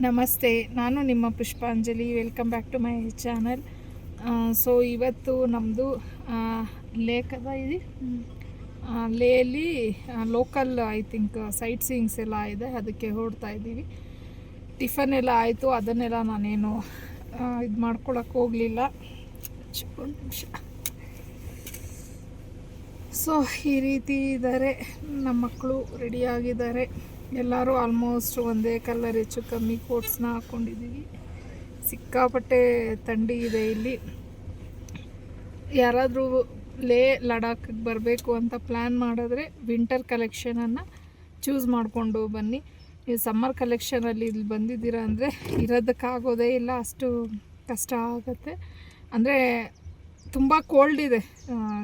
ನಮಸ್ತೆ, ನಾನು ನಿಮ್ಮ Pushpanjali. Welcome back to my channel. So ಇವತ್ತು ನಮ್ಮದು ಲೇಕದ ಇದು ಲೇಯಲ್ಲಿ local I think sightseeings ಎಲ್ಲ ಇದೆ, ಅದಕ್ಕೆ ಹೊರಡ್ತಾ ಇದ್ದೀವಿ. ಟಿಫನ್ ಎಲ್ಲ ಆಯಿತು, ಅದನ್ನೆಲ್ಲ ನಾನೇನು ಇದು ಮಾಡ್ಕೊಳಕ್ಕೆ ಹೋಗಲಿಲ್ಲ. ಒಂದು ನಿಮಿಷ. ಸೊ ಈ ರೀತಿ ಇದ್ದಾರೆ, ನಮ್ಮ ಮಕ್ಕಳು ರೆಡಿಯಾಗಿದ್ದಾರೆ. ಎಲ್ಲರೂ ಆಲ್ಮೋಸ್ಟ್ ಒಂದೇ ಕಲರ್ ಹೆಚ್ಚು ಕಮ್ಮಿ ಕೋಟ್ಸ್ನ ಹಾಕ್ಕೊಂಡಿದ್ದೀವಿ. ಸಿಕ್ಕಾಪಟ್ಟೆ ಥಂಡಿ ಇದೆ ಇಲ್ಲಿ. ಯಾರಾದರೂ ಲಡಾಖಿಗೆ ಬರಬೇಕು ಅಂತ ಪ್ಲ್ಯಾನ್ ಮಾಡಿದ್ರೆ ವಿಂಟರ್ ಕಲೆಕ್ಷನನ್ನು ಚೂಸ್ ಮಾಡಿಕೊಂಡು ಬನ್ನಿ. ನೀವು ಸಮ್ಮರ್ ಕಲೆಕ್ಷನಲ್ಲಿ ಇಲ್ಲಿ ಬಂದಿದ್ದೀರಾ ಅಂದರೆ ಇರೋದಕ್ಕಾಗೋದೇ ಇಲ್ಲ, ಅಷ್ಟು ಕಷ್ಟ ಆಗುತ್ತೆ. ಅಂದರೆ ತುಂಬ ಕೋಲ್ಡ್ ಇದೆ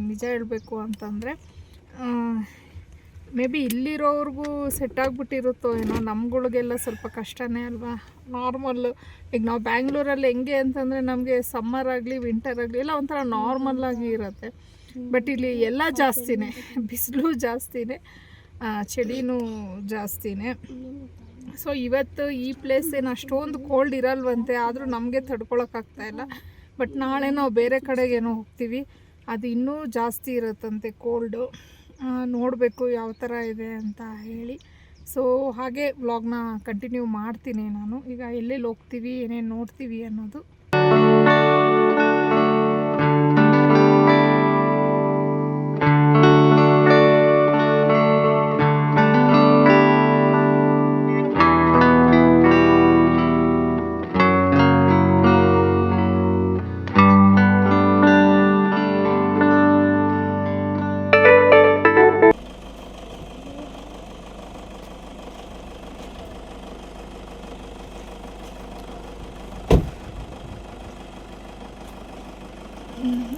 ನಿಜ ಹೇಳಬೇಕು ಅಂತಂದರೆ. ಮೇ ಬಿ ಇಲ್ಲಿರೋವ್ರಿಗೂ ಸೆಟ್ ಆಗಿಬಿಟ್ಟಿರುತ್ತೋ ಏನೋ, ನಮ್ಗಳಿಗೆಲ್ಲ ಸ್ವಲ್ಪ ಕಷ್ಟನೇ ಅಲ್ವಾ. ನಾರ್ಮಲ್ಲು ಈಗ ನಾವು ಬ್ಯಾಂಗ್ಳೂರಲ್ಲಿ ಹೆಂಗೆ ಅಂತಂದರೆ ನಮಗೆ ಸಮ್ಮರ್ ಆಗಲಿ ವಿಂಟರ್ ಆಗಲಿ ಎಲ್ಲ ಒಂಥರ ನಾರ್ಮಲ್ಲಾಗಿ ಇರುತ್ತೆ. ಬಟ್ ಇಲ್ಲಿ ಎಲ್ಲ ಜಾಸ್ತಿನೇ, ಬಿಸಿಲು ಜಾಸ್ತಿನೇ, ಚಳಿನೂ ಜಾಸ್ತಿನೇ. ಸೊ ಇವತ್ತು ಈ ಪ್ಲೇಸ್ ಏನು ಅಷ್ಟೊಂದು ಕೋಲ್ಡ್ ಇರಲ್ವಂತೆ, ಆದರೂ ನಮಗೆ ತಡ್ಕೊಳಕ್ಕಾಗ್ತಾಯಿಲ್ಲ. ಬಟ್ ನಾಳೆ ನಾವು ಬೇರೆ ಕಡೆಗೇನೋ ಹೋಗ್ತೀವಿ, ಅದು ಇನ್ನೂ ಜಾಸ್ತಿ ಇರುತ್ತಂತೆ ಕೋಲ್ಡು. ನೋಡಬೇಕು ಯಾವ ಥರ ಇದೆ ಅಂತ ಹೇಳಿ. ಸೊ ಹಾಗೆ ವ್ಲಾಗ್ನ ಕಂಟಿನ್ಯೂ ಮಾಡ್ತೀನಿ ನಾನು. ಈಗ ಎಲ್ಲೆಲ್ಲಿ ಹೋಗ್ತೀವಿ, ಏನೇನು ನೋಡ್ತೀವಿ ಅನ್ನೋದು.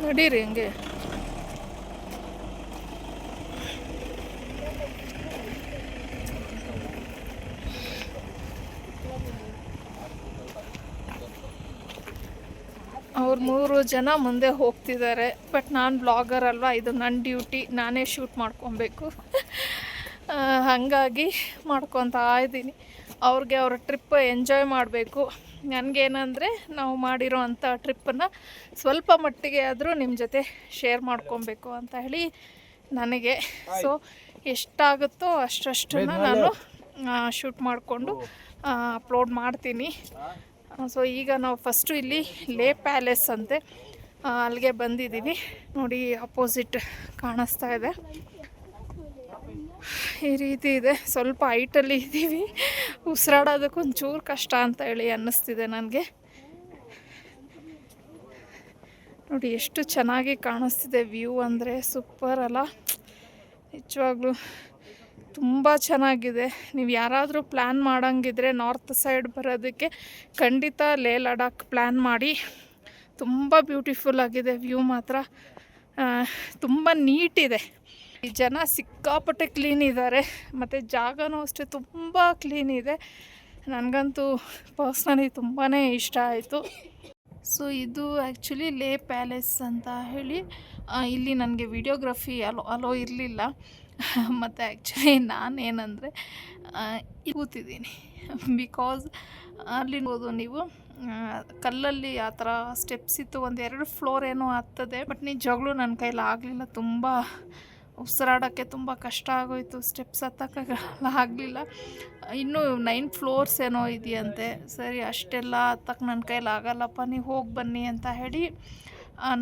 ನಡೀರಿ ಹಂಗೆ. ಅವ್ರು 3 ಜನ ಮುಂದೆ ಹೋಗ್ತಿದ್ದಾರೆ. ಬಟ್ ನಾನು ಬ್ಲಾಗರ್ ಅಲ್ವಾ, ಇದು ನನ್ನ ಡ್ಯೂಟಿ, ನಾನೇ ಶೂಟ್ ಮಾಡ್ಕೊಬೇಕು. ಹಾಗಾಗಿ ಮಾಡ್ಕೊತಾ ಇದ್ದೀನಿ. ಅವ್ರಿಗೆ ಅವ್ರ ಟ್ರಿಪ್ ಎಂಜಾಯ್ ಮಾಡಬೇಕು. ನನಗೇನಂದರೆ ನಾವು ಮಾಡಿರೋ ಅಂಥ ಟ್ರಿಪ್ಪನ್ನು ಸ್ವಲ್ಪ ಮಟ್ಟಿಗೆ ಆದರೂ ನಿಮ್ಮ ಜೊತೆ ಶೇರ್ ಮಾಡ್ಕೊಬೇಕು ಅಂತ ಹೇಳಿ ನನಗೆ. ಸೊ ಎಷ್ಟಾಗುತ್ತೋ ಅಷ್ಟನ್ನು ನಾನು ಶೂಟ್ ಮಾಡಿಕೊಂಡು ಅಪ್ಲೋಡ್ ಮಾಡ್ತೀನಿ. ಸೊ ಈಗ ನಾವು ಫಸ್ಟು ಇಲ್ಲಿ ಲೇ ಪ್ಯಾಲೇಸ್ ಅಂತೆ, ಅಲ್ಲಿಗೆ ಬಂದಿದ್ದೀವಿ. ನೋಡಿ ಅಪೋಸಿಟ್ ಕಾಣಿಸ್ತಾ ಇದೆ, ಈ ರೀತಿ ಇದೆ. ಸ್ವಲ್ಪ ಹೈಟಲ್ಲಿ ಇದ್ದೀವಿ, ಉಸಿರಾಡೋದಕ್ಕೆ ಒಂಚೂರು ಕಷ್ಟ ಅಂತ ಹೇಳಿ ಅನ್ನಿಸ್ತಿದೆ ನನಗೆ. ನೋಡಿ ಎಷ್ಟು ಚೆನ್ನಾಗಿ ಕಾಣಿಸ್ತಿದೆ ವ್ಯೂ, ಅಂದರೆ ಸೂಪರ್ ಅಲ್ಲ. ನಿಜವಾಗ್ಲೂ ತುಂಬ ಚೆನ್ನಾಗಿದೆ. ನೀವು ಯಾರಾದರೂ ಪ್ಲ್ಯಾನ್ ಮಾಡೋಂಗಿದ್ರೆ ನಾರ್ತ್ ಸೈಡ್ ಬರೋದಕ್ಕೆ ಖಂಡಿತ ಲೇ ಲಡಾಖ್ ಪ್ಲ್ಯಾನ್ ಮಾಡಿ. ತುಂಬ ಬ್ಯೂಟಿಫುಲ್ ಆಗಿದೆ ವ್ಯೂ ಮಾತ್ರ, ತುಂಬ ನೀಟಿದೆ. ಈ ಜನ ಸಿಕ್ಕಾಪಟ್ಟೆ ಕ್ಲೀನ್ ಇದ್ದಾರೆ, ಮತ್ತು ಜಾಗನೂ ಅಷ್ಟೇ ತುಂಬ ಕ್ಲೀನ್ ಇದೆ. ನನಗಂತೂ ಪರ್ಸ್ನಲಿ ತುಂಬಾ ಇಷ್ಟ ಆಯಿತು. ಸೊ ಇದು ಆ್ಯಕ್ಚುಲಿ ಲೇ ಪ್ಯಾಲೇಸ್ ಅಂತ ಹೇಳಿ. ಇಲ್ಲಿ ನನಗೆ ವಿಡಿಯೋಗ್ರಫಿ ಅಲೋ ಇರಲಿಲ್ಲ. ಮತ್ತು ಆ್ಯಕ್ಚುಲಿ ನಾನೇನಂದರೆ ಕೂತಿದ್ದೀನಿ, ಬಿಕಾಸ್ ಅಲ್ಲಿ ನೋಡು ನೀವು ಕಲ್ಲಲ್ಲಿ ಆ ಥರ ಸ್ಟೆಪ್ಸ್ ಇತ್ತು, 1-2 ಫ್ಲೋರ್ ಏನೋ ಹತ್ತದೆ. ಬಟ್ ನಿಜವಾಗ್ಲೂ ನನ್ನ ಕೈಲಿ ಆಗಲಿಲ್ಲ, ತುಂಬ ಉಸಿರಾಡೋಕ್ಕೆ ತುಂಬ ಕಷ್ಟ ಆಗೋಯಿತು, ಸ್ಟೆಪ್ಸ್ ಆಗಲಿಲ್ಲ. ಇನ್ನೂ 9 ಫ್ಲೋರ್ಸ್ ಏನೋ ಇದೆಯಂತೆ. ಸರಿ ಅಷ್ಟೆಲ್ಲ ಹತ್ತಕ್ಕೆ ನನ್ನ ಕೈಲಿ ಆಗಲ್ಲಪ್ಪ, ನೀವು ಹೋಗಿ ಬನ್ನಿ ಅಂತ ಹೇಳಿ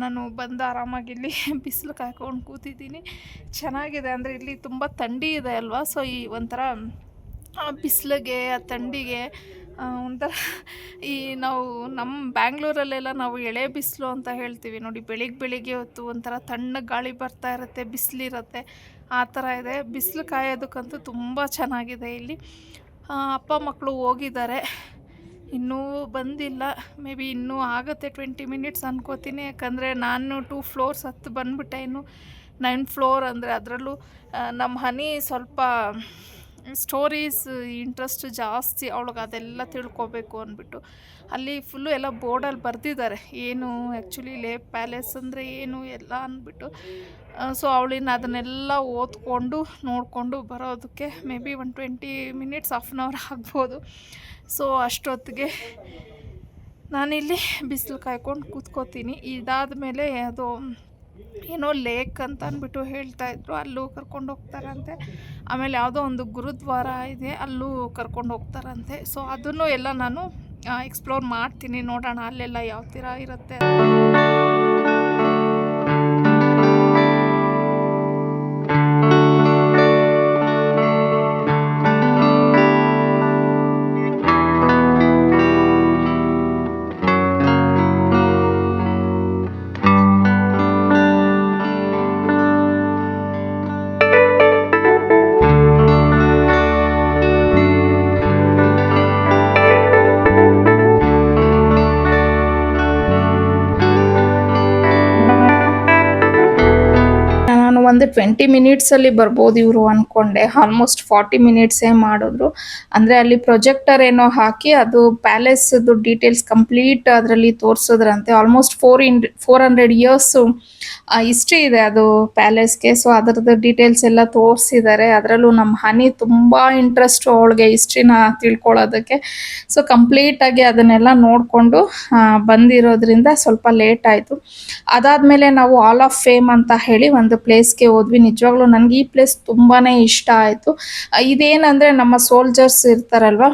ನಾನು ಬಂದು ಆರಾಮಾಗಿ ಇಲ್ಲಿ ಬಿಸಿಲು ಕಾಯ್ಕೊಂಡು ಕೂತಿದ್ದೀನಿ. ಚೆನ್ನಾಗಿದೆ, ಅಂದರೆ ಇಲ್ಲಿ ತುಂಬ ಥಂಡಿ ಇದೆ ಅಲ್ವಾ. ಸೊ ಈ ಒಂಥರ ಬಿಸಿಲಿಗೆ ಆ ಥಂಡಿಗೆ ಒಂಥರ ಈ ನಾವು ನಮ್ಮ ಬ್ಯಾಂಗ್ಳೂರಲ್ಲೆಲ್ಲ ನಾವು ಎಳೆ ಬಿಸಿಲು ಅಂತ ಹೇಳ್ತೀವಿ ನೋಡಿ. ಬೆಳಿಗ್ಗೆ ಹೊತ್ತು ಒಂಥರ ತಣ್ಣಗೆ ಗಾಳಿ ಬರ್ತಾ ಇರುತ್ತೆ, ಬಿಸಿಲಿರುತ್ತೆ, ಆ ಥರ ಇದೆ. ಬಿಸಿಲು ಕಾಯೋದಕ್ಕಂತೂ ತುಂಬ ಚೆನ್ನಾಗಿದೆ ಇಲ್ಲಿ. ಅಪ್ಪ ಮಕ್ಕಳು ಹೋಗಿದ್ದಾರೆ, ಇನ್ನೂ ಬಂದಿಲ್ಲ. ಮೇ ಬಿ ಇನ್ನೂ ಆಗುತ್ತೆ 20 ಮಿನಿಟ್ಸ್ ಅನ್ಕೋತೀನಿ. ಯಾಕಂದರೆ ನಾನು 2 ಫ್ಲೋರ್ಸ್ ಹತ್ತು ಬಂದುಬಿಟ್ಟೆ, ಇನ್ನು 9 ಫ್ಲೋರ್ ಅಂದರೆ ಅದರಲ್ಲೂ ನಮ್ಮ ಹನಿ ಸ್ವಲ್ಪ ಸ್ಟೋರೀಸ್ ಇಂಟ್ರೆಸ್ಟ್ ಜಾಸ್ತಿ ಅವಳಿಗೆ, ಅದೆಲ್ಲ ತಿಳ್ಕೊಬೇಕು ಅಂದ್ಬಿಟ್ಟು. ಅಲ್ಲಿ ಫುಲ್ಲು ಎಲ್ಲ ಬೋರ್ಡಲ್ಲಿ ಬರೆದಿದ್ದಾರೆ ಏನು ಆ್ಯಕ್ಚುಲಿ ಲೇಕ್ ಪ್ಯಾಲೇಸ್ ಅಂದರೆ ಏನು ಎಲ್ಲ ಅಂದ್ಬಿಟ್ಟು. ಸೊ ಅವಳಿನ ಅದನ್ನೆಲ್ಲ ಓದ್ಕೊಂಡು ನೋಡಿಕೊಂಡು ಬರೋದಕ್ಕೆ may be 20 minutes, half an hour ಆಗ್ಬೋದು. ಸೊ ಅಷ್ಟೊತ್ತಿಗೆ ನಾನಿಲ್ಲಿ ಬಿಸಿಲು ಕಾಯ್ಕೊಂಡು ಕೂತ್ಕೋತೀನಿ. ಇದಾದ ಮೇಲೆ ಅದು ಏನೋ ಲೇಕ್ ಅಂತ ಅಂದ್ಬಿಟ್ಟು ಹೇಳ್ತಾಯಿದ್ರು, ಅಲ್ಲೂ ಕರ್ಕೊಂಡು ಹೋಗ್ತಾರಂತೆ. ಆಮೇಲೆ ಯಾವುದೋ ಒಂದು ಗುರುದ್ವಾರ ಇದೆ, ಅಲ್ಲೂ ಕರ್ಕೊಂಡು ಹೋಗ್ತಾರಂತೆ. ಸೊ ಅದನ್ನು ಎಲ್ಲ ನಾನು ಎಕ್ಸ್ಪ್ಲೋರ್ ಮಾಡ್ತೀನಿ, ನೋಡೋಣ ಅಲ್ಲೆಲ್ಲ ಯಾವ ಥರ ಇರುತ್ತೆ. ಒಂದು 20 ಮಿನಿಟ್ಸಲ್ಲಿ ಬರ್ಬೋದು ಇವರು ಅಂದ್ಕೊಂಡೆ. ಆಲ್ಮೋಸ್ಟ್ 40 ಮಿನಿಟ್ಸೇ ಮಾಡಿದ್ರು. ಅಂದರೆ ಅಲ್ಲಿ ಪ್ರೊಜೆಕ್ಟರ್ ಏನೋ ಹಾಕಿ ಅದು ಪ್ಯಾಲೇಸ್ದು ಡೀಟೇಲ್ಸ್ ಕಂಪ್ಲೀಟ್ ಅದರಲ್ಲಿ ತೋರಿಸಿದ್ರಂತೆ. ಆಲ್ಮೋಸ್ಟ್ 400 ಇಯರ್ಸು ಹಿಸ್ಟ್ರಿ ಇದೆ ಅದು ಪ್ಯಾಲೇಸ್ಗೆ. ಸೊ ಅದರದ್ದು ಡೀಟೇಲ್ಸ್ ಎಲ್ಲ ತೋರಿಸಿದ್ದಾರೆ. ಅದರಲ್ಲೂ ನಮ್ಮ ಹನಿ ತುಂಬ ಇಂಟ್ರೆಸ್ಟು ಅವಳಿಗೆ ಹಿಸ್ಟ್ರಿನ ತಿಳ್ಕೊಳ್ಳೋದಕ್ಕೆ. ಸೊ ಕಂಪ್ಲೀಟಾಗಿ ಅದನ್ನೆಲ್ಲ ನೋಡಿಕೊಂಡು ಬಂದಿರೋದ್ರಿಂದ ಸ್ವಲ್ಪ ಲೇಟ್ ಆಯಿತು. ಅದಾದಮೇಲೆ ನಾವು ಹಾಲ್ ಆಫ್ ಫೇಮ್ ಅಂತ ಹೇಳಿ ಒಂದು ಪ್ಲೇಸ್ಗೆ ಹೋದ್ವಿ. ನಿಜವಾಗ್ಲೂ ನನಗೆ ಈ ಪ್ಲೇಸ್ ತುಂಬಾ ಇಷ್ಟ ಆಯಿತು. ಇದೇನಂದರೆ ನಮ್ಮ ಸೋಲ್ಜರ್ಸ್ ಇರ್ತಾರಲ್ವ,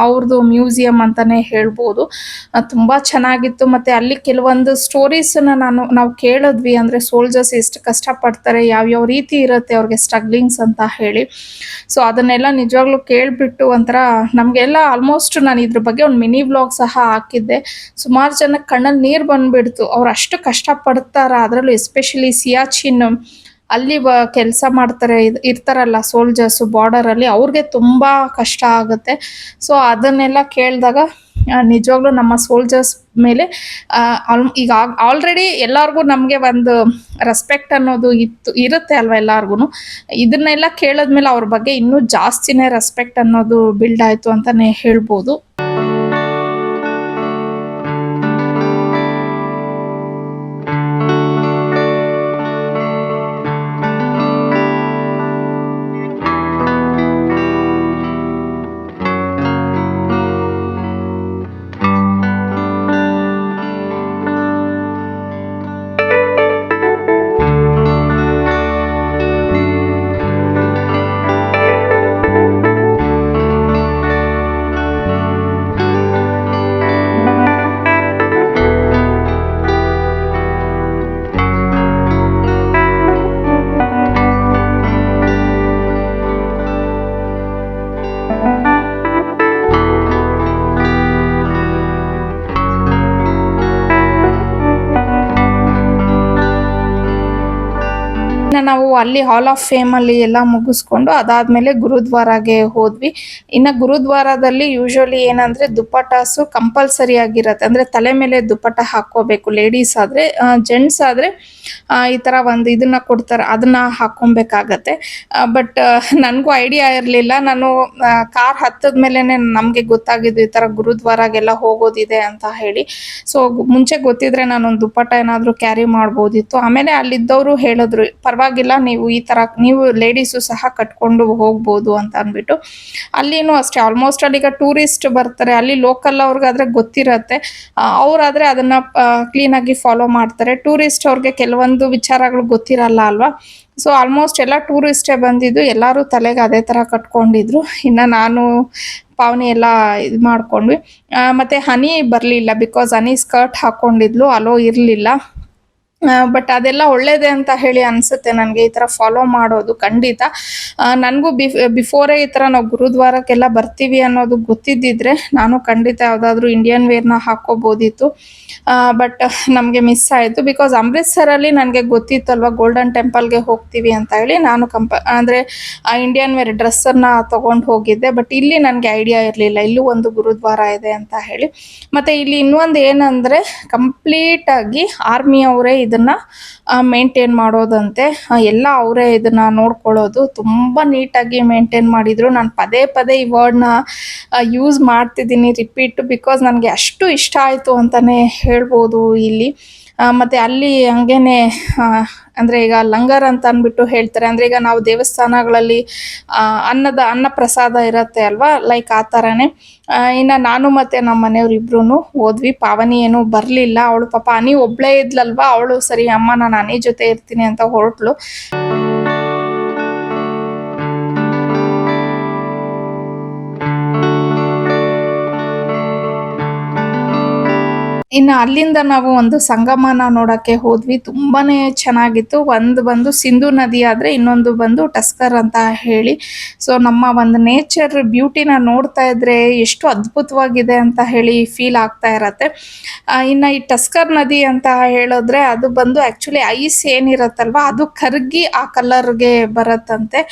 ಅವ್ರದ್ದು ಮ್ಯೂಸಿಯಂ ಅಂತಲೇ ಹೇಳ್ಬೋದು. ತುಂಬ ಚೆನ್ನಾಗಿತ್ತು. ಮತ್ತು ಅಲ್ಲಿ ಕೆಲವೊಂದು ಸ್ಟೋರೀಸನ್ನು ನಾವು ಕೇಳಿದ್ವಿ. ಅಂದರೆ ಸೋಲ್ಜರ್ಸ್ ಎಷ್ಟು ಕಷ್ಟಪಡ್ತಾರೆ, ಯಾವ್ಯಾವ ರೀತಿ ಇರುತ್ತೆ ಅವ್ರಿಗೆ ಸ್ಟ್ರಗ್ಲಿಂಗ್ಸ್ ಅಂತ ಹೇಳಿ. ಸೊ ಅದನ್ನೆಲ್ಲ ನಿಜವಾಗ್ಲೂ ಕೇಳಿಬಿಟ್ಟು ಒಂಥರ ನಮಗೆಲ್ಲ ಆಲ್ಮೋಸ್ಟ್ ನಾನು ಇದ್ರ ಬಗ್ಗೆ ಒಂದು ಮಿನಿ ವ್ಲಾಗ್ ಸಹ ಹಾಕಿದ್ದೆ. ಸುಮಾರು ಜನಕ್ಕೆ ಕಣ್ಣಲ್ಲಿ ನೀರು ಬಂದುಬಿಡ್ತು. ಅವ್ರು ಅಷ್ಟು ಕಷ್ಟಪಡ್ತಾರೆ. ಅದರಲ್ಲೂ ಎಸ್ಪೆಷಲಿ ಸಿಯಾಚಿನ್ ಅಲ್ಲಿ ಕೆಲಸ ಮಾಡ್ತಾರೆ ಇರ್ತಾರಲ್ಲ ಸೋಲ್ಜರ್ಸು ಬಾರ್ಡರಲ್ಲಿ, ಅವ್ರಿಗೆ ತುಂಬ ಕಷ್ಟ ಆಗುತ್ತೆ. ಸೊ ಅದನ್ನೆಲ್ಲ ಕೇಳಿದಾಗ ನಿಜವಾಗ್ಲೂ ನಮ್ಮ ಸೋಲ್ಜರ್ಸ್ ಮೇಲೆ ಈಗ ಆಲ್ರೆಡಿ ಎಲ್ಲರಿಗೂ ನಮಗೆ ಒಂದು ರೆಸ್ಪೆಕ್ಟ್ ಅನ್ನೋದು ಇರುತ್ತೆ ಅಲ್ವ ಎಲ್ಲರಿಗೂ. ಇದನ್ನೆಲ್ಲ ಕೇಳಿದ್ಮೇಲೆ ಅವ್ರ ಬಗ್ಗೆ ಇನ್ನೂ ಜಾಸ್ತಿನೇ ರೆಸ್ಪೆಕ್ಟ್ ಅನ್ನೋದು ಬಿಲ್ಡ್ ಆಯಿತು ಅಂತಲೇ ಹೇಳ್ಬೋದು. ನಾವು ಅಲ್ಲಿ ಹಾಲ್ ಆಫ್ ಫೇಮ್ ಅಲ್ಲಿ ಎಲ್ಲ ಮುಗಿಸ್ಕೊಂಡು ಅದಾದ್ಮೇಲೆ ಗುರುದ್ವಾರಾಗೆ ಹೋದ್ವಿ. ಇನ್ನು ಗುರುದ್ವಾರದಲ್ಲಿ ಯೂಶುವಲಿ ಏನಂದ್ರೆ ದುಪ್ಪಟ್ಟಾಸು ಕಂಪಲ್ಸರಿ ಆಗಿರತ್ತೆ. ಅಂದ್ರೆ ತಲೆ ಮೇಲೆ ದುಪ್ಪಟ್ಟ ಹಾಕೋಬೇಕು ಲೇಡೀಸ್ ಆದ್ರೆ. ಜೆಂಟ್ಸ್ ಆದ್ರೆ ಈ ತರ ಒಂದು ಇದನ್ನ ಕೊಡ್ತಾರೆ, ಅದನ್ನ ಹಾಕೊಬೇಕಾಗತ್ತೆ. ಬಟ್ ನನಗೂ ಐಡಿಯಾ ಇರಲಿಲ್ಲ. ನಾನು ಕಾರ್ ಹತ್ತದ ಮೇಲೆನೆ ನಮಗೆ ಗೊತ್ತಾಗಿದ್ದು ಈ ತರ ಗುರುದ್ವಾರಾಗೆಲ್ಲ ಹೋಗೋದಿದೆ ಅಂತ ಹೇಳಿ. ಸೊ ಮುಂಚೆ ಗೊತ್ತಿದ್ರೆ ನಾನೊಂದು ದುಪ್ಪಟ್ಟ ಏನಾದ್ರು ಕ್ಯಾರಿ ಮಾಡ್ಬೋದಿತ್ತು. ಆಮೇಲೆ ಅಲ್ಲಿದ್ದವರು ಹೇಳಿದ್ರು, ಪರವಾಗಿಲ್ಲ ನೀವು ಈ ತರ ನೀವು ಲೇಡೀಸು ಸಹ ಕಟ್ಕೊಂಡು ಹೋಗ್ಬೋದು ಅಂತ ಅಂದ್ಬಿಟ್ಟು. ಅಲ್ಲಿನೂ ಅಷ್ಟೇ, ಆಲ್ಮೋಸ್ಟ್ ಅಲ್ಲಿ ಈಗ ಟೂರಿಸ್ಟ್ ಬರ್ತಾರೆ, ಅಲ್ಲಿ ಲೋಕಲ್ ಅವ್ರಿಗಾದ್ರೆ ಗೊತ್ತಿರತ್ತೆ, ಅವರಾದ್ರೆ ಅದನ್ನ ಕ್ಲೀನ್ ಆಗಿ ಫಾಲೋ ಮಾಡ್ತಾರೆ. ಟೂರಿಸ್ಟ್ ಅವ್ರಿಗೆ ಕೆಲವೊಂದು ವಿಚಾರಗಳು ಗೊತ್ತಿರಲ್ಲ ಅಲ್ವಾ. ಸೊ ಆಲ್ಮೋಸ್ಟ್ ಎಲ್ಲ ಟೂರಿಸ್ಟೇ ಬಂದಿದ್ದು, ಎಲ್ಲರೂ ತಲೆಗೆ ಅದೇ ಥರ ಕಟ್ಕೊಂಡಿದ್ರು. ಇನ್ನು ನಾನು ಪಾವನಿ ಎಲ್ಲ ಇದು ಮಾಡ್ಕೊಂಡ್ವಿ. ಮತ್ತು ಹನಿ ಬರಲಿಲ್ಲ, ಬಿಕಾಸ್ ಹನಿ ಸ್ಕರ್ಟ್ ಹಾಕ್ಕೊಂಡಿದ್ಲು, ಅಲೋ ಇರಲಿಲ್ಲ. ಬಟ್ ಅದೆಲ್ಲ ಒಳ್ಳೇದೇ ಅಂತ ಹೇಳಿ ಅನಿಸುತ್ತೆ ನನಗೆ, ಈ ಥರ ಫಾಲೋ ಮಾಡೋದು ಖಂಡಿತ. ನನಗೂ ಬಿಫೋರೇ ಈ ಥರ ನಾವು ಗುರುದ್ವಾರಕ್ಕೆಲ್ಲ ಬರ್ತೀವಿ ಅನ್ನೋದು ಗೊತ್ತಿದ್ದಿದ್ರೆ ನಾನು ಖಂಡಿತ ಯಾವುದಾದ್ರೂ ಇಂಡಿಯನ್ ವೇರ್ನ ಹಾಕ್ಕೋಬೋದಿತ್ತು. ಬಟ್ ನಮಗೆ ಮಿಸ್ ಆಯಿತು. ಬಿಕಾಸ್ ಅಮೃತ್ಸರಲ್ಲಿ ನನಗೆ ಗೊತ್ತಿತ್ತಲ್ವ ಗೋಲ್ಡನ್ ಟೆಂಪಲ್ಗೆ ಹೋಗ್ತೀವಿ ಅಂತ ಹೇಳಿ ನಾನು ಅಂದರೆ ಇಂಡಿಯನ್ ವೇರ್ ಡ್ರೆಸ್ಸನ್ನು ತೊಗೊಂಡು ಹೋಗಿದ್ದೆ. ಬಟ್ ಇಲ್ಲಿ ನನಗೆ ಐಡಿಯಾ ಇರಲಿಲ್ಲ ಇಲ್ಲೂ ಒಂದು ಗುರುದ್ವಾರ ಇದೆ ಅಂತ ಹೇಳಿ. ಮತ್ತು ಇಲ್ಲಿ ಇನ್ನೊಂದು ಏನಂದರೆ ಕಂಪ್ಲೀಟಾಗಿ ಆರ್ಮಿ ಅವರೇ ಇದನ್ನು ಮೇಂಟೈನ್ ಮಾಡೋದಂತೆ. ಎಲ್ಲ ಅವರೇ ಇದನ್ನು ನೋಡ್ಕೊಳ್ಳೋದು. ತುಂಬ ನೀಟಾಗಿ ಮೇಂಟೈನ್ ಮಾಡಿದರು. ನಾನು ಪದೇ ಪದೇ ಈ ವರ್ಡ್ನ ಯೂಸ್ ಮಾಡ್ತಿದ್ದೀನಿ, ರಿಪೀಟ್, ಬಿಕಾಸ್ ನನಗೆ ಅಷ್ಟು ಇಷ್ಟ ಆಯಿತು ಅಂತಲೇ ಹೇಳ್ಬೋದು ಇಲ್ಲಿ. ಮತ್ತು ಅಲ್ಲಿ ಹಂಗೇನೆ ಅಂದರೆ ಈಗ ಲಂಗರ್ ಅಂತ ಅಂದ್ಬಿಟ್ಟು ಹೇಳ್ತಾರೆ. ಅಂದರೆ ಈಗ ನಾವು ದೇವಸ್ಥಾನಗಳಲ್ಲಿ ಅನ್ನ ಪ್ರಸಾದ ಇರುತ್ತೆ ಅಲ್ವಾ, ಲೈಕ್ ಆ ಥರನೇ. ಇನ್ನು ನಾನು ಮತ್ತು ನಮ್ಮ ಮನೆಯವ್ರು ಇಬ್ರು ಹೋದ್ವಿ. ಪಾವನಿ ಏನೂ ಬರಲಿಲ್ಲ. ಅವಳು ಪಾಪ ಅನಿ ಒಬ್ಬಳೇ ಇದ್ಲಲ್ವಾ, ಅವಳು ಸರಿ ಅಮ್ಮ ನಾನು ಅನಿ ಜೊತೆ ಇರ್ತೀನಿ ಅಂತ ಹೊರಟ್ಲು. ಇನ್ನು ಅಲ್ಲಿಂದ ನಾವು ಒಂದು ಸಂಗಮನ ನೋಡೋಕ್ಕೆ ಹೋದ್ವಿ. ತುಂಬಾ ಚೆನ್ನಾಗಿತ್ತು. ಒಂದು ಬಂದು ಸಿಂಧು ನದಿ ಆದರೆ ಇನ್ನೊಂದು ಬಂದು ಟಸ್ಕರ್ ಅಂತ ಹೇಳಿ. ಸೊ ನಮ್ಮ ಒಂದು ನೇಚರ್ ಬ್ಯೂಟಿನ ನೋಡ್ತಾ ಇದ್ರೆ ಎಷ್ಟು ಅದ್ಭುತವಾಗಿದೆ ಅಂತ ಹೇಳಿ ಫೀಲ್ ಆಗ್ತಾ ಇರತ್ತೆ. ಇನ್ನು ಈ ಟಸ್ಕರ್ ನದಿ ಅಂತ ಹೇಳಿದ್ರೆ ಅದು ಬಂದು ಆ್ಯಕ್ಚುಲಿ ಐಸ್ ಏನಿರತ್ತಲ್ವ ಅದು ಕರಗಿ ಆ ಕಲರ್ಗೆ ಬರುತ್ತಂತೆ.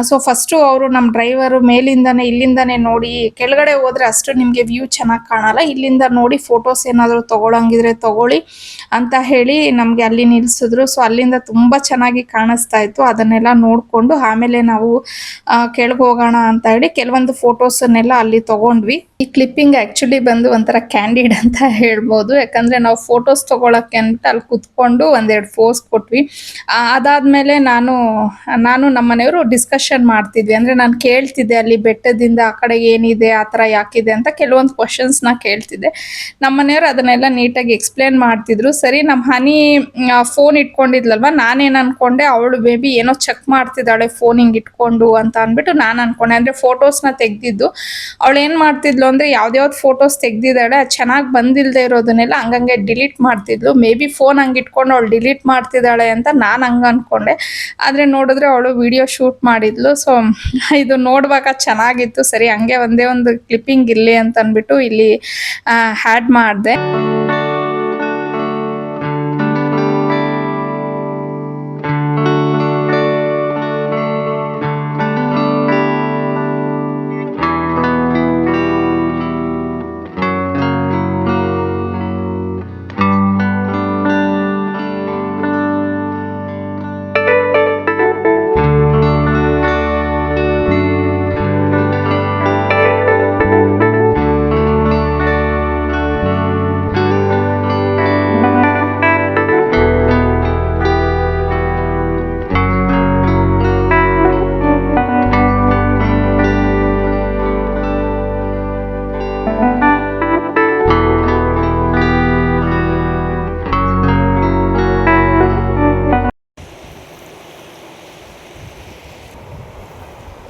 ಸೊ ಫಸ್ಟು ಅವರು ನಮ್ಮ ಡ್ರೈವರು ಮೇಲಿಂದನೇ ಇಲ್ಲಿಂದನೇ ನೋಡಿ, ಕೆಳಗಡೆ ಹೋದರೆ ಅಷ್ಟು ನಿಮಗೆ ವ್ಯೂ ಚೆನ್ನಾಗಿ ಕಾಣಲ್ಲ, ಇಲ್ಲಿಂದ ನೋಡಿ ಫೋಟೋಸ್ ಏನಾದರೂ ತಗೊಳಂಗಿದ್ರೆ ತಗೊಳ್ಳಿ ಅಂತ ಹೇಳಿ ನಮಗೆ ಅಲ್ಲಿ ನಿಲ್ಲಿಸಿದ್ರು. ಸೊ ಅಲ್ಲಿಂದ ತುಂಬ ಚೆನ್ನಾಗಿ ಕಾಣಿಸ್ತಾ ಇತ್ತು. ಅದನ್ನೆಲ್ಲ ನೋಡಿಕೊಂಡು ಆಮೇಲೆ ನಾವು ಕೆಳಗೆ ಹೋಗೋಣ ಅಂತ ಹೇಳಿ ಕೆಲವೊಂದು ಫೋಟೋಸನ್ನೆಲ್ಲ ಅಲ್ಲಿ ತಗೊಂಡ್ವಿ. ಈ ಕ್ಲಿಪ್ಪಿಂಗ್ ಆ್ಯಕ್ಚುಲಿ ಬಂದು ಒಂಥರ ಕ್ಯಾಂಡಿಡ್ ಅಂತ ಹೇಳ್ಬೋದು. ಯಾಕಂದರೆ ನಾವು ಫೋಟೋಸ್ ತೊಗೊಳಕ್ಕೆ ಅಂದ್ಬಿಟ್ಟು ಅಲ್ಲಿ ಕುತ್ಕೊಂಡು ಒಂದೆರಡು ಫೋಸ್ ಕೊಟ್ವಿ. ಅದಾದಮೇಲೆ ನಾನು ನಮ್ಮ ಮನೆಯವರು ಡಿಸ್ಕಷನ್ ಮಾಡ್ತಿದ್ವಿ. ಅಂದರೆ ನಾನು ಕೇಳ್ತಿದ್ದೆ ಅಲ್ಲಿ ಬೆಟ್ಟದಿಂದ ಆ ಕಡೆ ಏನಿದೆ, ಆ ಥರ ಯಾಕಿದೆ ಅಂತ ಕೆಲವೊಂದು ಕ್ವಶನ್ಸ್ನ ಕೇಳ್ತಿದ್ದೆ. ನಮ್ಮ ಮನೆಯವರು ಅದನ್ನೆಲ್ಲ ನೀಟಾಗಿ ಎಕ್ಸ್ಪ್ಲೇನ್ ಮಾಡ್ತಿದ್ರು. ಸರಿ, ನಮ್ಮ ಹನಿ ಫೋನ್ ಇಟ್ಕೊಂಡಿದ್ಲಲ್ವ, ನಾನೇನು ಅಂದ್ಕೊಂಡೆ ಅವಳು ಮೇ ಬಿ ಏನೋ ಚೆಕ್ ಮಾಡ್ತಿದ್ದಾಳೆ ಫೋನ್ ಹಿಂಗೆ ಇಟ್ಕೊಂಡು ಅಂತ ಅಂದ್ಬಿಟ್ಟು ನಾನು ಅಂದ್ಕೊಂಡೆ. ಅಂದರೆ ಫೋಟೋಸ್ನ ತೆಗೆದಿದ್ದು ಅವಳು ಏನು ಮಾಡ್ತಿದ್ಲು ಅಂದರೆ ಯಾವ್ದ್ಯಾವ್ದು ಫೋಟೋಸ್ ತೆಗ್ದಿದ್ದಾಳೆ ಅದು ಚೆನ್ನಾಗಿ ಬಂದಿಲ್ಲದೆ ಇರೋದನ್ನೆಲ್ಲ ಹಂಗಂಗೆ ಡಿಲೀಟ್ ಮಾಡ್ತಿದ್ಲು. ಮೇ ಬಿ ಫೋನ್ ಹಂಗೆ ಇಟ್ಕೊಂಡು ಅವಳು ಡಿಲೀಟ್ ಮಾಡ್ತಿದ್ದಾಳೆ ಅಂತ ನಾನು ಹಂಗೆ ಅಂದ್ಕೊಂಡೆ. ಆದರೆ ನೋಡಿದ್ರೆ ಅವಳು ವಿಡಿಯೋ ಶೂಟ್ ಮಾಡಿದ್ಲು. ಸೊ ಇದು ನೋಡುವಾಗ ಚೆನ್ನಾಗಿತ್ತು. ಸರಿ, ಹಂಗೆ ಒಂದೇ ಒಂದು ಕ್ಲಿಪ್ಪಿಂಗ್ ಇರಲಿ ಅಂತ ಅಂದ್ಬಿಟ್ಟು ಇಲ್ಲಿ ಹ್ಯಾಡ್ ಮಾಡಿದೆ.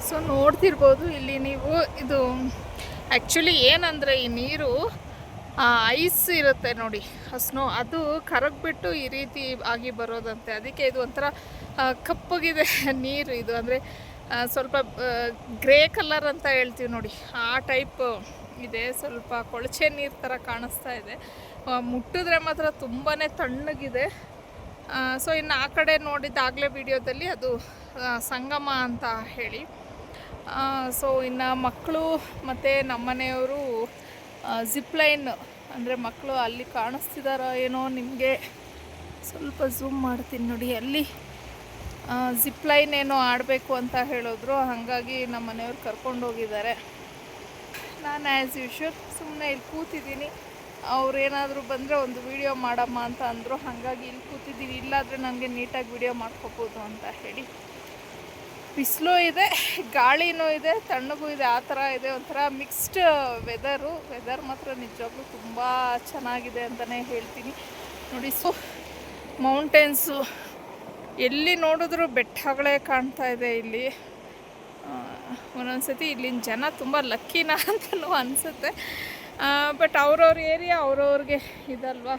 ಸೊ ನೋಡ್ತಿರ್ಬೋದು ಇಲ್ಲಿ ನೀವು, ಇದು ಆ್ಯಕ್ಚುಲಿ ಏನಂದರೆ ಈ ನೀರು ಐಸ್ ಇರುತ್ತೆ ನೋಡಿ, ಸ್ನೋ, ಅದು ಕರಗಿಬಿಟ್ಟು ಈ ರೀತಿ ಆಗಿ ಬರೋದಂತೆ. ಅದಕ್ಕೆ ಇದು ಒಂಥರ ಕಪ್ಪಗಿದೆ ನೀರು. ಇದು ಅಂದರೆ ಸ್ವಲ್ಪ ಗ್ರೇ ಕಲರ್ ಅಂತ ಹೇಳ್ತೀವಿ ನೋಡಿ, ಆ ಟೈಪ್ ಇದೆ. ಸ್ವಲ್ಪ ಕೊಳಚೆ ನೀರು ಥರ ಕಾಣಿಸ್ತಾ ಇದೆ. ಮುಟ್ಟಿದ್ರೆ ಮಾತ್ರ ತುಂಬಾ ತಣ್ಣಗಿದೆ. ಸೊ ಇನ್ನು ಆ ಕಡೆ ನೋಡಿದ್ದಾಗಲೇ ವಿಡಿಯೋದಲ್ಲಿ ಅದು ಸಂಗಮ ಅಂತ ಹೇಳಿ. ಸೊ ಇನ್ನು ಮಕ್ಕಳು ಮತ್ತು ನಮ್ಮನೆಯವರು ಜಿಪ್ಲೈನ್, ಅಂದರೆ ಮಕ್ಕಳು ಅಲ್ಲಿ ಕಾಣಿಸ್ತಿದಾರೋ ಏನೋ, ನಿಮಗೆ ಸ್ವಲ್ಪ ಝೂಮ್ ಮಾಡ್ತೀನಿ ನೋಡಿ, ಅಲ್ಲಿ ಜಿಪ್ಲೈನ್ ಏನೋ ಆಡಬೇಕು ಅಂತ ಹೇಳಿದ್ರು. ಹಾಗಾಗಿ ನಮ್ಮ ಮನೆಯವ್ರು ಕರ್ಕೊಂಡೋಗಿದ್ದಾರೆ. ನಾನು ಆ್ಯಸ್ ಯೂಶ್ವಲ್ ಸುಮ್ಮನೆ ಇಲ್ಲಿ ಕೂತಿದ್ದೀನಿ. ಅವ್ರು ಏನಾದರೂ ಬಂದರೆ ಒಂದು ವಿಡಿಯೋ ಮಾಡಮ್ಮ ಅಂತ ಅಂದರು. ಹಾಗಾಗಿ ಇಲ್ಲಿ ಕೂತಿದ್ದೀನಿ. ಇಲ್ಲಾದರೆ ನನಗೆ ನೀಟಾಗಿ ವಿಡಿಯೋ ಮಾಡ್ಕೋಬೋದು ಅಂತ ಹೇಳಿ. ಬಿಸಿಲು ಇದೆ, ಗಾಳಿನೂ ಇದೆ, ತಣ್ಣಗೂ ಇದೆ, ಆ ಥರ ಇದೆ. ಒಂಥರ ಮಿಕ್ಸ್ಡ್ ವೆದರ್ ಮಾತ್ರ ನಿಜವಾಗ್ಲೂ ತುಂಬ ಚೆನ್ನಾಗಿದೆ ಅಂತಲೇ ಹೇಳ್ತೀನಿ ನೋಡಿ. ಸೊ ಮೌಂಟೇನ್ಸು ಎಲ್ಲಿ ನೋಡಿದ್ರೂ ಬೆಟ್ಟಗಳೇ ಕಾಣ್ತಾ ಇದೆ ಇಲ್ಲಿ. ಒಂದೊಂದು ಸತಿ ಇಲ್ಲಿನ ಜನ ತುಂಬ ಲಕ್ಕಿನ ಅಂತಲೂ ಅನಿಸುತ್ತೆ. ಬಟ್ ಅವ್ರವ್ರ ಏರಿಯಾ ಅವ್ರವ್ರಿಗೆ ಇದಲ್ವಾ.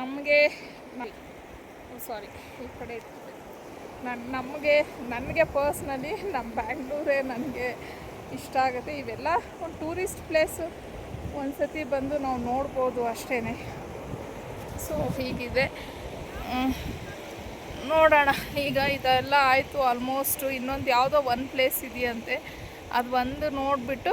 ನಮಗೆ ಸಾರಿ ಈ ಕಡೆ ನನಗೆ ಪರ್ಸ್ನಲಿ ನಮ್ಮ ಬ್ಯಾಂಗ್ಳೂರೇ ನನಗೆ ಇಷ್ಟ ಆಗುತ್ತೆ. ಇವೆಲ್ಲ ಒಂದು ಟೂರಿಸ್ಟ್ ಪ್ಲೇಸು, ಒಂದು ಸತಿ ಬಂದು ನಾವು ನೋಡ್ಬೋದು ಅಷ್ಟೇ. ಸೊ ಹೀಗಿದೆ, ನೋಡೋಣ. ಈಗ ಇದೆಲ್ಲ ಆಯಿತು ಆಲ್ಮೋಸ್ಟು. ಇನ್ನೊಂದು ಯಾವುದೋ ಒಂದು ಪ್ಲೇಸ್ ಇದೆಯಂತೆ, ಅದು ಒಂದು ನೋಡಿಬಿಟ್ಟು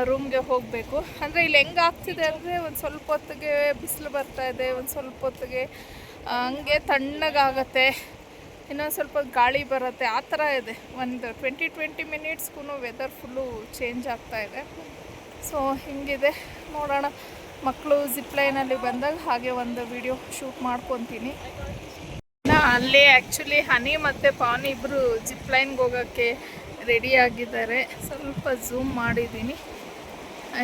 ರೂಮ್ಗೆ ಹೋಗಬೇಕು. ಅಂದರೆ ಇಲ್ಲಿ ಹೆಂಗೆ ಆಗ್ತಿದೆ ಅಂದರೆ ಒಂದು ಸ್ವಲ್ಪ ಹೊತ್ತಿಗೆ ಬಿಸಿಲು ಬರ್ತಾಯಿದೆ, ಒಂದು ಸ್ವಲ್ಪ ಹೊತ್ತಿಗೆ ಹಂಗೆ ತಣ್ಣಗಾಗತ್ತೆ, ಇನ್ನೊಂದು ಸ್ವಲ್ಪ ಗಾಳಿ ಬರುತ್ತೆ, ಆ ಥರ ಇದೆ. ಒಂದು 20 ಮಿನಿಟ್ಸ್ಗೂ ವೆದರ್ ಫುಲ್ಲು ಚೇಂಜ್ ಆಗ್ತಾ ಇದೆ. ಸೊ ಹಿಂಗಿದೆ ನೋಡೋಣ. ಮಕ್ಕಳು ಜಿಪ್ಲೈನಲ್ಲಿ ಬಂದಾಗ ಹಾಗೆ ಒಂದು ವಿಡಿಯೋ ಶೂಟ್ ಮಾಡ್ಕೊತೀನಿ. ಅಲ್ಲಿ ಆ್ಯಕ್ಚುಲಿ ಹನಿ ಮತ್ತು ಪಾನ್ ಇಬ್ಬರು ಜಿಪ್ಲೈನ್ಗೆ ಹೋಗೋಕ್ಕೆ ರೆಡಿ ಆಗಿದ್ದಾರೆ. ಸ್ವಲ್ಪ ಝೂಮ್ ಮಾಡಿದ್ದೀನಿ.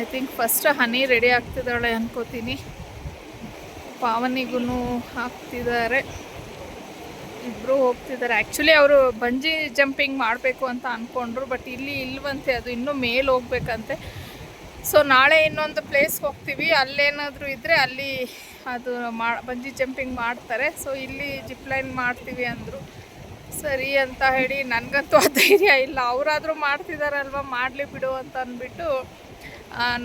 I think first honey ready ಆಗ್ತಿದ್ದಾಳೆ ಅನ್ಕೋತೀನಿ. ಪಾವನಿಗೂ ಹಾಕ್ತಿದ್ದಾರೆ, ಇಬ್ಬರು ಹೋಗ್ತಿದ್ದಾರೆ. ಆ್ಯಕ್ಚುಲಿ ಅವರು ಬಂಜಿ ಜಂಪಿಂಗ್ ಮಾಡಬೇಕು ಅಂತ ಅಂದ್ಕೊಂಡ್ರು, ಬಟ್ ಇಲ್ವಂತೆ, ಅದು ಇನ್ನೂ ಮೇಲೆ ಹೋಗ್ಬೇಕಂತೆ. ಸೊ ನಾಳೆ ಇನ್ನೊಂದು ಪ್ಲೇಸ್ಗೆ ಹೋಗ್ತೀವಿ, ಅಲ್ಲೇನಾದರೂ ಇದ್ದರೆ ಅಲ್ಲಿ ಅದು ಬಂಜಿ ಜಂಪಿಂಗ್ ಮಾಡ್ತಾರೆ. ಸೊ ಇಲ್ಲಿ ಜಿಪ್ಲೈನ್ ಮಾಡ್ತೀವಿ ಅಂದರು. ಸರಿ ಅಂತ ಹೇಳಿ, ನನಗಂತೂ ಆ ಧೈರ್ಯ ಇಲ್ಲ. ಅವರಾದರೂ ಮಾಡ್ತಿದ್ದಾರಲ್ವ, ಮಾಡಲಿ ಬಿಡು ಅಂತ ಅಂದ್ಬಿಟ್ಟು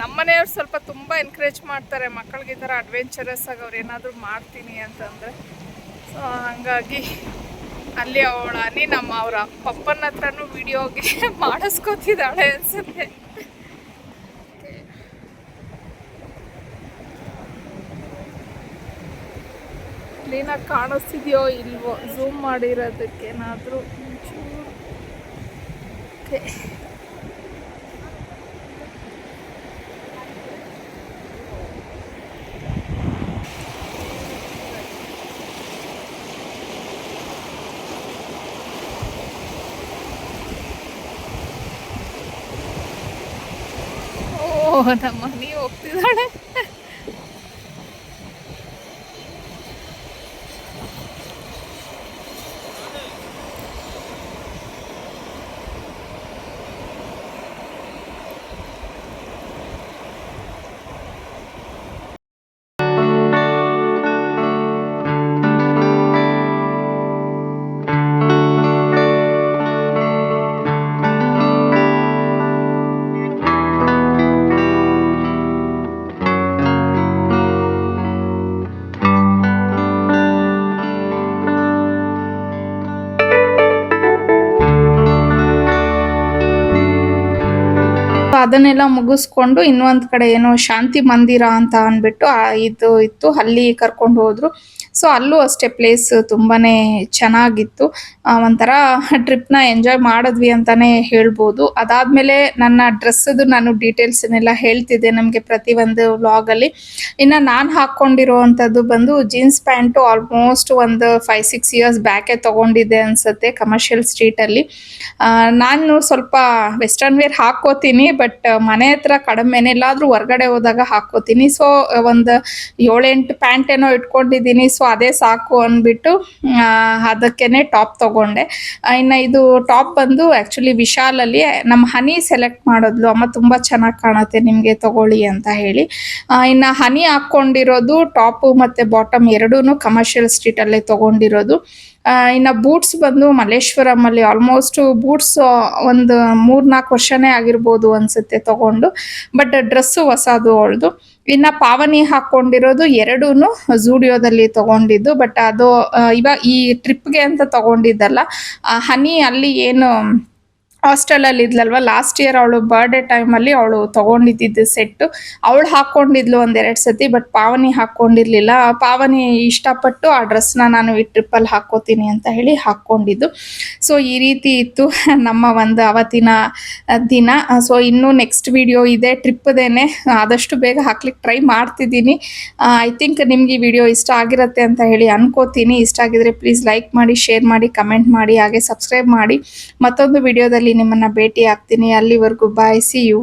ನಮ್ಮನೆಯವ್ರು ಸ್ವಲ್ಪ ತುಂಬ ಎನ್ಕರೇಜ್ ಮಾಡ್ತಾರೆ ಮಕ್ಕಳಿಗೆ, ಈ ಥರ ಅಡ್ವೆಂಚರಸ್ ಆಗಿ ಅವ್ರು ಏನಾದರೂ ಮಾಡ್ತೀನಿ ಅಂತಂದರೆ. ಸೊ ಹಾಗಾಗಿ ಅಲ್ಲಿ ಅವಳು ನಮ್ಮ ಅವರ ಪಪ್ಪನ ಹತ್ರನೂ ವಿಡಿಯೋಗೆ ಮಾಡಿಸ್ಕೊತಿದ್ದಾಳೆ ಅನಿಸುತ್ತೆ. ಕ್ಲೀನಾಗಿ ಕಾಣಿಸ್ತಿದೆಯೋ ಇಲ್ವೋ ಝೂಮ್ ಮಾಡಿರೋದಕ್ಕೇನಾದರೂ ಒಂಚೂರು. ಓಕೆ, ನಮ್ಮ ಮನೆ ಹೋಗ್ತಿದ್ದಾಳೆ. ಅದನ್ನೆಲ್ಲ ಮುಗಿಸ್ಕೊಂಡು ಇನ್ನೊಂದು ಕಡೆ ಏನೋ ಶಾಂತಿ ಮಂದಿರ ಅಂತ ಅಂದ್ಬಿಟ್ಟು ಇದು ಇತ್ತು, ಅಲ್ಲಿ ಕರ್ಕೊಂಡು ಹೋದ್ರು. ಸೊ ಅಲ್ಲೂ ಅಷ್ಟೇ ಪ್ಲೇಸ್ ತುಂಬಾನೇ ಚೆನ್ನಾಗಿತ್ತು. ಒಂಥರ ಟ್ರಿಪ್ನ ಎಂಜಾಯ್ ಮಾಡಿದ್ವಿ ಅಂತಾನೆ ಹೇಳ್ಬೋದು. ಅದಾದ್ಮೇಲೆ ನನ್ನ ಡ್ರೆಸ್ಸದು ನಾನು ಡೀಟೇಲ್ಸ್ನೆಲ್ಲ ಹೇಳ್ತಿದ್ದೆ ನಮಗೆ ಪ್ರತಿಯೊಂದು ವ್ಲಾಗಲ್ಲಿ. ಇನ್ನು ನಾನು ಹಾಕ್ಕೊಂಡಿರೋವಂಥದ್ದು ಬಂದು ಜೀನ್ಸ್ ಪ್ಯಾಂಟು ಆಲ್ಮೋಸ್ಟ್ ಒಂದು 5-6 ಇಯರ್ಸ್ ಬ್ಯಾಕೆ ತೊಗೊಂಡಿದ್ದೆ ಅನಿಸುತ್ತೆ ಕಮರ್ಷಿಯಲ್ ಸ್ಟ್ರೀಟಲ್ಲಿ. ನಾನು ಸ್ವಲ್ಪ ವೆಸ್ಟರ್ನ್ ವೇರ್ ಹಾಕ್ಕೋತೀನಿ, ಬಟ್ ಮನೆ ಹತ್ರ ಕಡಿಮೆ, ಎಲ್ಲಾದರೂ ಹೊರ್ಗಡೆ ಹೋದಾಗ ಹಾಕ್ಕೋತೀನಿ. ಸೊ ಒಂದು 7-8 ಪ್ಯಾಂಟ್ ಏನೋ ಇಟ್ಕೊಂಡಿದ್ದೀನಿ. ಸೊ ಅದೇ ಸಾಕು ಅಂದ್ಬಿಟ್ಟು ಅದಕ್ಕೇನೆ ಟಾಪ್ ತಗೊಂಡೆ. ಇನ್ನು ಇದು ಟಾಪ್ ಬಂದು ಆ್ಯಕ್ಚುಲಿ ವಿಶಾಲಲ್ಲಿ ನಮ್ಮ ಹನಿ ಸೆಲೆಕ್ಟ್ ಮಾಡಿದ್ಲು, ಅಮ್ಮ ತುಂಬ ಚೆನ್ನಾಗಿ ಕಾಣುತ್ತೆ ನಿಮಗೆ ತಗೊಳ್ಳಿ ಅಂತ ಹೇಳಿ. ಇನ್ನು ಹನಿ ಹಾಕ್ಕೊಂಡಿರೋದು ಟಾಪು ಮತ್ತು ಬಾಟಮ್ ಎರಡೂ ಕಮರ್ಷಿಯಲ್ ಸ್ಟ್ರೀಟಲ್ಲೇ ತೊಗೊಂಡಿರೋದು. ಇನ್ನು ಬೂಟ್ಸ್ ಬಂದು ಮಲ್ಲೇಶ್ವರಮಲ್ಲಿ ಆಲ್ಮೋಸ್ಟ್ ಬೂಟ್ಸ್ ಒಂದು 3-4 ವರ್ಷನೇ ಆಗಿರ್ಬೋದು ಅನಿಸುತ್ತೆ ತೊಗೊಂಡು, ಬಟ್ ಡ್ರೆಸ್ಸು ಹೊಸದು ಅವಳದು. ಇನ್ನು ಪಾವನಿ ಹಾಕ್ಕೊಂಡಿರೋದು ಎರಡೂ ಝೂಡಿಯೋದಲ್ಲಿ ತೊಗೊಂಡಿದ್ದು, ಬಟ್ ಅದು ಇವಾಗ ಈ ಟ್ರಿಪ್ಗೆ ಅಂತ ತೊಗೊಂಡಿದ್ದಲ್ಲ. ಹನಿ ಅಲ್ಲಿ ಏನು ಹಾಸ್ಟೆಲಲ್ಲಿ ಇದ್ಲಲ್ವ, ಲಾಸ್ಟ್ ಇಯರ್ ಅವಳು ಬರ್ಡೇ ಟೈಮಲ್ಲಿ ಅವಳು ತೊಗೊಂಡಿದ್ದು ಸೆಟ್ಟು, ಅವಳು ಹಾಕ್ಕೊಂಡಿದ್ಲು 1-2 ಸತಿ, ಬಟ್ ಪಾವನಿ ಹಾಕ್ಕೊಂಡಿರ್ಲಿಲ್ಲ. ಪಾವನಿ ಇಷ್ಟಪಟ್ಟು ಆ ಡ್ರೆಸ್ನ ನಾನು ಈ ಟ್ರಿಪ್ಪಲ್ಲಿ ಹಾಕ್ಕೋತೀನಿ ಅಂತ ಹೇಳಿ ಹಾಕ್ಕೊಂಡಿದ್ದು. ಸೊ ಈ ರೀತಿ ಇತ್ತು ನಮ್ಮ ಒಂದು ಅವತ್ತಿನ ದಿನ. ಸೊ ಇನ್ನೂ ನೆಕ್ಸ್ಟ್ ವಿಡಿಯೋ ಇದೆ ಟ್ರಿಪ್ಪದೇನೆ, ಆದಷ್ಟು ಬೇಗ ಹಾಕ್ಲಿಕ್ಕೆ ಟ್ರೈ ಮಾಡ್ತಿದ್ದೀನಿ. ಐ ಥಿಂಕ್ ನಿಮ್ಗೆ ಈ ವಿಡಿಯೋ ಇಷ್ಟ ಆಗಿರುತ್ತೆ ಅಂತ ಹೇಳಿ ಅನ್ಕೋತೀನಿ. ಇಷ್ಟ ಆಗಿದ್ರೆ ಪ್ಲೀಸ್ ಲೈಕ್ ಮಾಡಿ, ಶೇರ್ ಮಾಡಿ, ಕಮೆಂಟ್ ಮಾಡಿ, ಹಾಗೆ ಸಬ್ಸ್ಕ್ರೈಬ್ ಮಾಡಿ. ಮತ್ತೊಂದು ವಿಡಿಯೋದಲ್ಲಿ ನಿಮ್ಮನ್ನ ಭೇಟಿ ಆಗ್ತೀನಿ. ಅಲ್ಲಿವರೆಗೂ ಬಾಯ್, ಸಿ ಯು.